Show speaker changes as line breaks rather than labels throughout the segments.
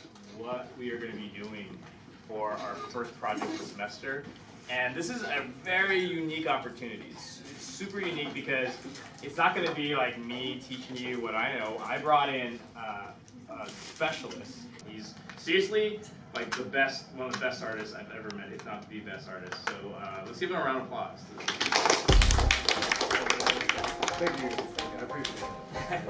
expect what we are going to be doing for our first project of the semester. And this is a very unique opportunity. It's super unique because it's not going to be like me teaching you what I know. I brought in a specialist. He's seriously like the best, one of the best artists I've ever met, if not the best artist. So let's give him a round of applause.
Thank you. I appreciate it.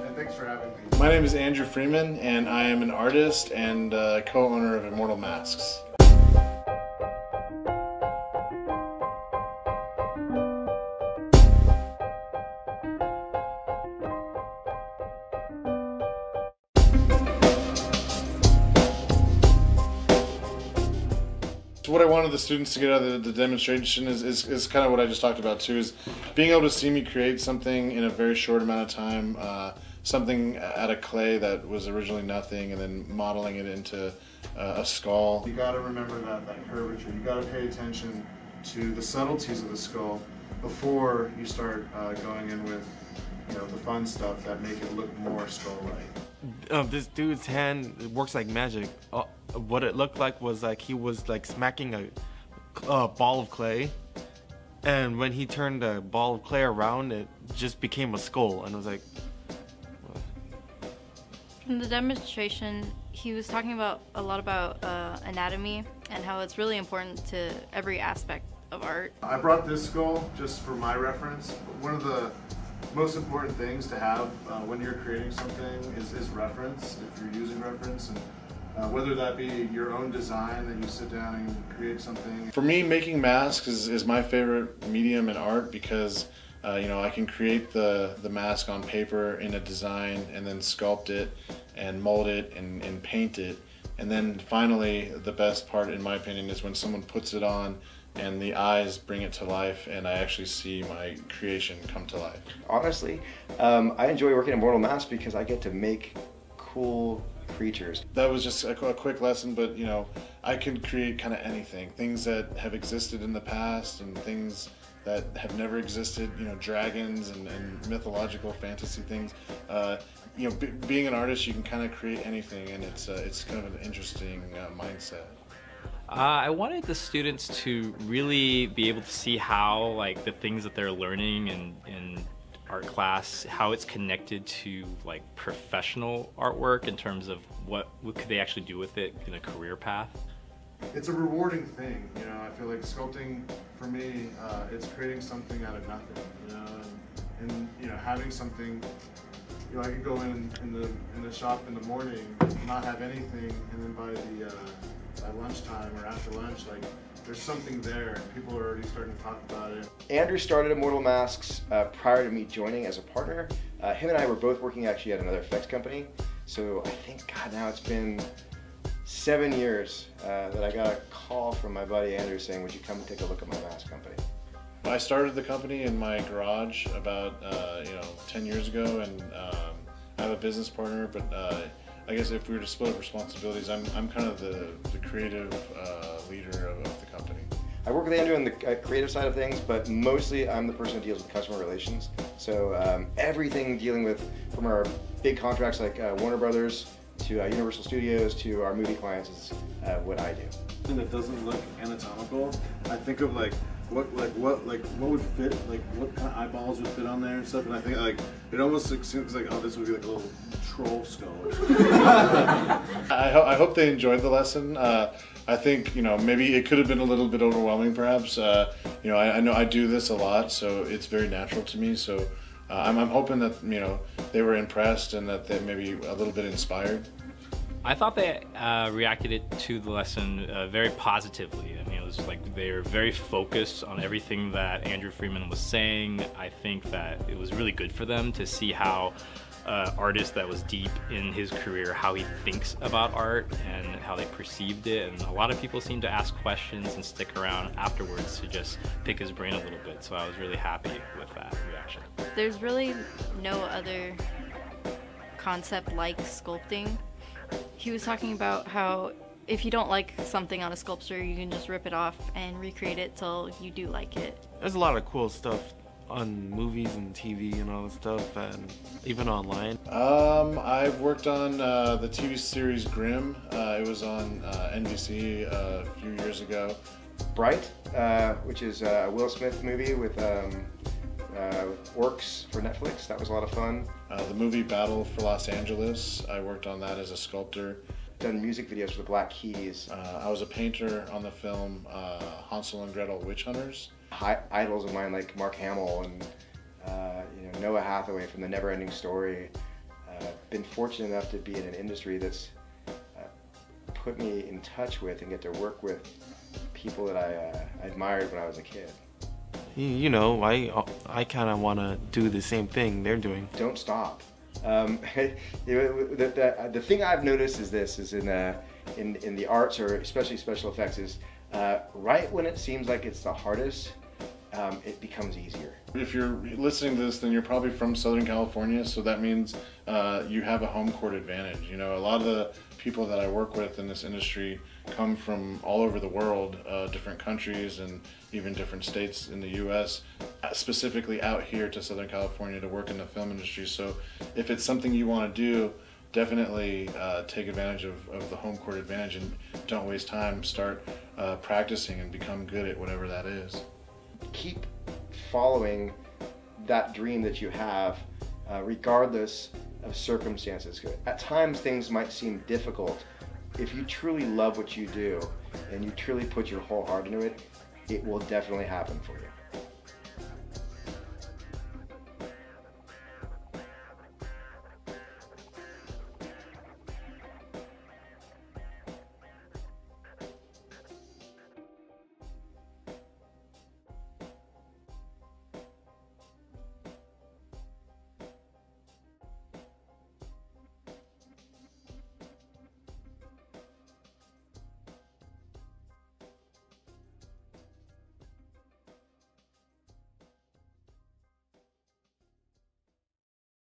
And thanks for having me.
My name is Andrew Freeman, and I am an artist and co-owner of Immortal Masks. What I wanted the students to get out of the demonstration is kind of what I just talked about too, is being able to see me create something in a very short amount of time, something out of clay that was originally nothing, and then modeling it into a skull.
You got to remember that curvature. You got to pay attention to the subtleties of the skull before you start going in with, you know, the fun stuff that make it look more skull-like.
This dude's hand works like magic. What it looked like was like he was like smacking a ball of clay, and when he turned the ball of clay around, it just became a skull, and it was like.
In the demonstration, he was talking a lot about anatomy and how it's really important to every aspect of art.
I brought this skull just for my reference. One of the most important things to have when you're creating something is reference, if you're using reference, and whether that be your own design that you sit down and create something.
For me, making masks is my favorite medium in art because you know, I can create the mask on paper in a design and then sculpt it and mold it and paint it. And then finally, the best part in my opinion is when someone puts it on and the eyes bring it to life and I actually see my creation come to life.
Honestly, I enjoy working at Immortal Masks because I get to make cool creatures.
That was just a quick lesson, but you know, I can create kind of anything. Things that have existed in the past and things that have never existed, you know, dragons and mythological fantasy things. You know, being an artist, you can kind of create anything, and it's kind of an interesting mindset.
I wanted the students to really be able to see how, like, the things that they're learning in art class, how it's connected to like professional artwork in terms of what could they actually do with it in a career path.
It's a rewarding thing, you know. I feel like sculpting for me, it's creating something out of nothing, you know, and you know, having something. You know, I could go in the shop in the morning, not have anything, and then by lunchtime or after lunch, like, there's something there, and people are already starting to talk about it.
Andrew started Immortal Masks prior to me joining as a partner. Him and I were both working actually at another effects company. So I think, God, now it's been 7 years that I got a call from my buddy Andrew saying, would you come and take a look at my mask company?
I started the company in my garage about 10 years ago, and I have a business partner, but I guess if we were to split up responsibilities, I'm kind of the creative leader of the company.
I work with Andrew on the creative side of things, but mostly I'm the person who deals with customer relations. So everything dealing with, from our big contracts like Warner Brothers to Universal Studios to our movie clients is what I do.
Something that doesn't look anatomical, I think of like what would fit, like what kind of eyeballs would fit on there and stuff, and I think like it almost seems like, oh, this would be like a little troll skull or something.
I hope they enjoyed the lesson. I think, you know, maybe it could have been a little bit overwhelming perhaps. You know, I know I do this a lot, so it's very natural to me. So I'm hoping that, you know, they were impressed and that they maybe a little bit inspired.
I thought they reacted to the lesson very positively. I mean, it was like they were very focused on everything that Andrew Freeman was saying. I think that it was really good for them to see how artist that was deep in his career, how he thinks about art and how they perceived it. And a lot of people seem to ask questions and stick around afterwards to just pick his brain a little bit. So I was really happy with that reaction.
There's really no other concept like sculpting. He was talking about how if you don't like something on a sculpture, you can just rip it off and recreate it till you do like it.
There's a lot of cool stuff on movies and TV and all that stuff, and even online?
I've worked on the TV series Grimm. It was on NBC a few years ago.
Bright, which is a Will Smith movie with orcs for Netflix. That was a lot of fun.
The movie Battle for Los Angeles, I worked on that as a sculptor.
Done music videos for the Black Keys.
I was a painter on the film Hansel and Gretel Witch Hunters.
Idols of mine like Mark Hamill and Noah Hathaway from The Never-Ending Story. Been fortunate enough to be in an industry that's put me in touch with and get to work with people that I admired when I was a kid.
You know, I kind of want to do the same thing they're doing.
Don't stop. The thing I've noticed is this: is in the arts, or especially special effects, is right when it seems like it's the hardest, it becomes easier.
If you're listening to this, then you're probably from Southern California, so that means you have a home court advantage. You know, a lot of the people that I work with in this industry come from all over the world, different countries and even different states in the U.S., specifically out here to Southern California to work in the film industry. So if it's something you want to do, definitely take advantage of the home court advantage and don't waste time. Start practicing and become good at whatever that is.
Keep following that dream that you have, regardless of circumstances. At times things might seem difficult. If you truly love what you do and you truly put your whole heart into it, it will definitely happen for you.